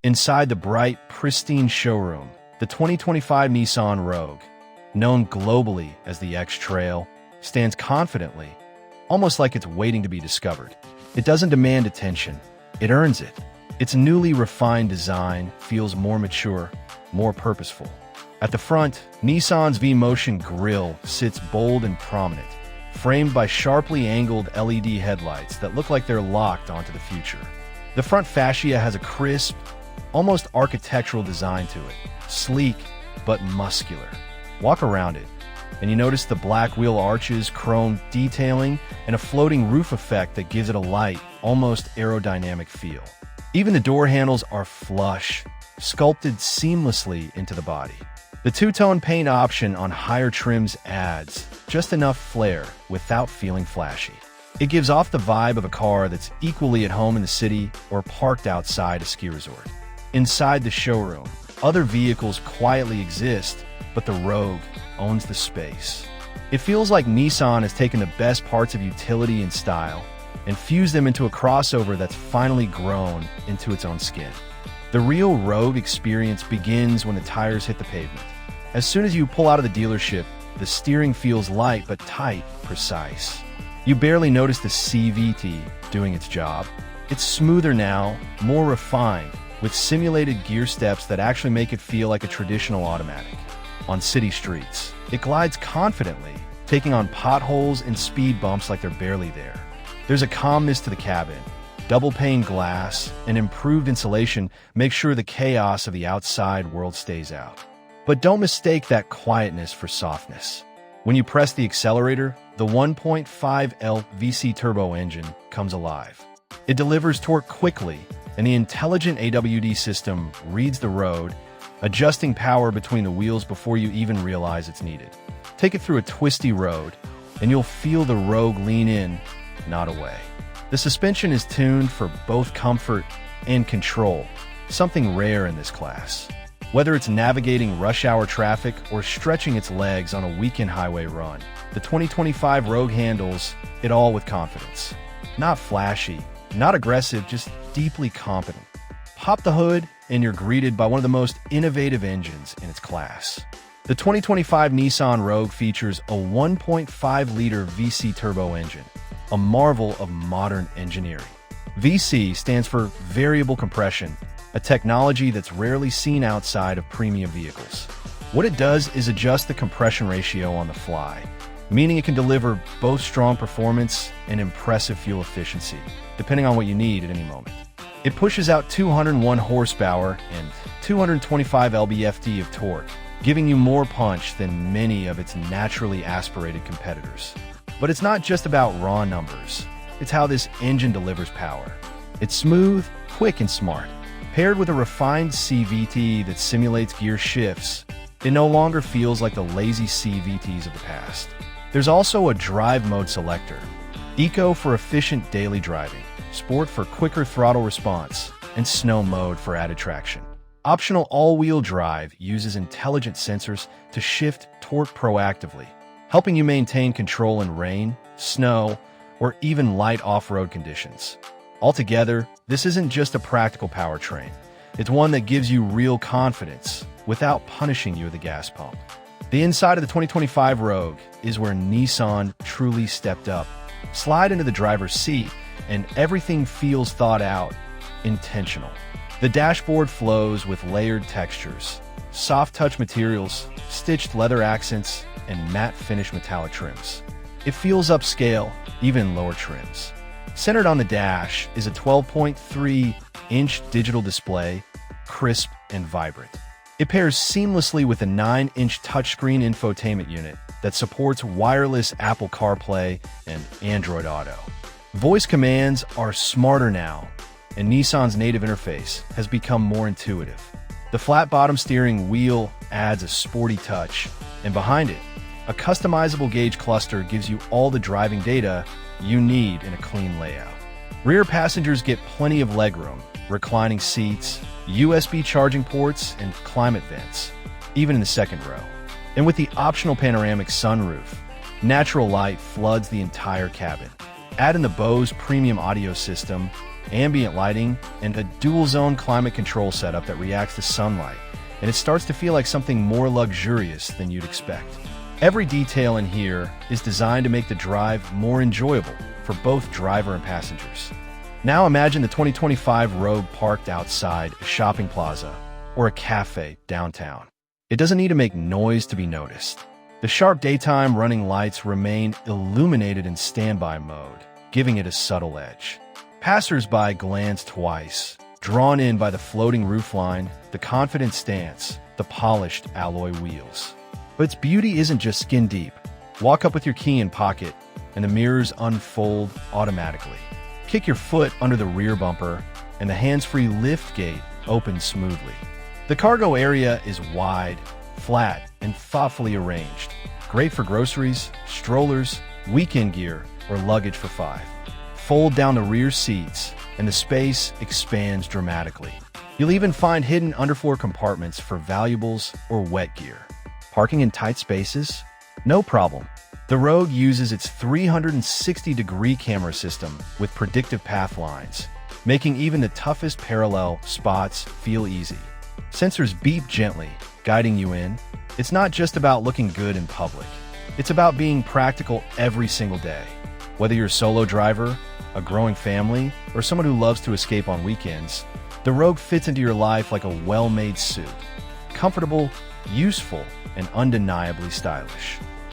Inside the bright, pristine showroom, the 2025 Nissan Rogue, known globally as the X-Trail, stands confidently, almost like it's waiting to be discovered. It doesn't demand attention, it earns it. Its newly refined design feels more mature, more purposeful. At the front, Nissan's V-Motion grille sits bold and prominent, framed by sharply angled LED headlights that look like they're locked onto the future. The front fascia has a crisp, almost architectural design to it, sleek but muscular. Walk around it, and you notice the black wheel arches, chrome detailing, and a floating roof effect that gives it a light, almost aerodynamic feel. Even the door handles are flush, sculpted seamlessly into the body. The two-tone paint option on higher trims adds just enough flair without feeling flashy. It gives off the vibe of a car that's equally at home in the city or parked outside a ski resort. Inside the showroom, other vehicles quietly exist, but the Rogue owns the space. It feels like Nissan has taken the best parts of utility and style and fused them into a crossover that's finally grown into its own skin. The real Rogue experience begins when the tires hit the pavement. As soon as you pull out of the dealership, the steering feels light but tight, precise. You barely notice the CVT doing its job. It's smoother now, more refined, with simulated gear steps that actually make it feel like a traditional automatic. On city streets, it glides confidently, taking on potholes and speed bumps like they're barely there. There's a calmness to the cabin. Double-pane glass and improved insulation make sure the chaos of the outside world stays out. But don't mistake that quietness for softness. When you press the accelerator, the 1.5L VC turbo engine comes alive. It delivers torque quickly, and the intelligent AWD system reads the road, adjusting power between the wheels before you even realize it's needed. Take it through a twisty road, and you'll feel the Rogue lean in, not away. The suspension is tuned for both comfort and control, something rare in this class. Whether it's navigating rush hour traffic or stretching its legs on a weekend highway run, the 2025 Rogue handles it all with confidence. Not flashy, not aggressive, just deeply competent. Pop the hood, and you're greeted by one of the most innovative engines in its class. The 2025 Nissan Rogue features a 1.5-liter VC turbo engine, a marvel of modern engineering. VC stands for variable compression, a technology that's rarely seen outside of premium vehicles. What it does is adjust the compression ratio on the fly, meaning it can deliver both strong performance and impressive fuel efficiency, depending on what you need at any moment. It pushes out 201 horsepower and 225 lb-ft of torque, giving you more punch than many of its naturally aspirated competitors. But it's not just about raw numbers. It's how this engine delivers power. It's smooth, quick, and smart. Paired with a refined CVT that simulates gear shifts, it no longer feels like the lazy CVTs of the past. There's also a drive mode selector. Eco for efficient daily driving, Sport for quicker throttle response, and Snow mode for added traction. Optional all-wheel drive uses intelligent sensors to shift torque proactively, helping you maintain control in rain, snow, or even light off-road conditions. Altogether, this isn't just a practical powertrain. It's one that gives you real confidence without punishing you at the gas pump. The inside of the 2025 Rogue is where Nissan truly stepped up. Slide into the driver's seat, and everything feels thought out, intentional. The dashboard flows with layered textures, soft touch materials, stitched leather accents, and matte finish metallic trims. It feels upscale, even in lower trims. Centered on the dash is a 12.3-inch digital display, crisp and vibrant. It pairs seamlessly with a 9-inch touchscreen infotainment unit that supports wireless Apple CarPlay and Android Auto. Voice commands are smarter now, and Nissan's native interface has become more intuitive. The flat-bottom steering wheel adds a sporty touch, and behind it, a customizable gauge cluster gives you all the driving data you need in a clean layout. Rear passengers get plenty of legroom, reclining seats, USB charging ports, and climate vents, even in the second row. And with the optional panoramic sunroof, natural light floods the entire cabin. Add in the Bose premium audio system, ambient lighting, and a dual-zone climate control setup that reacts to sunlight, and it starts to feel like something more luxurious than you'd expect. Every detail in here is designed to make the drive more enjoyable for both driver and passengers. Now imagine the 2025 Rogue parked outside a shopping plaza or a cafe downtown. It doesn't need to make noise to be noticed. The sharp daytime running lights remain illuminated in standby mode, giving it a subtle edge. Passers-by glance twice, drawn in by the floating roofline, the confident stance, the polished alloy wheels. But its beauty isn't just skin deep. Walk up with your key in pocket, and the mirrors unfold automatically. Kick your foot under the rear bumper, and the hands-free lift gate opens smoothly. The cargo area is wide, flat, and thoughtfully arranged. Great for groceries, strollers, weekend gear, or luggage for 5. Fold down the rear seats, and the space expands dramatically. You'll even find hidden underfloor compartments for valuables or wet gear. Parking in tight spaces? No problem. The Rogue uses its 360-degree camera system with predictive path lines, making even the toughest parallel spots feel easy. Sensors beep gently, guiding you in. It's not just about looking good in public. It's about being practical every single day. Whether you're a solo driver, a growing family, or someone who loves to escape on weekends, the Rogue fits into your life like a well-made suit. Comfortable, useful, and undeniably stylish.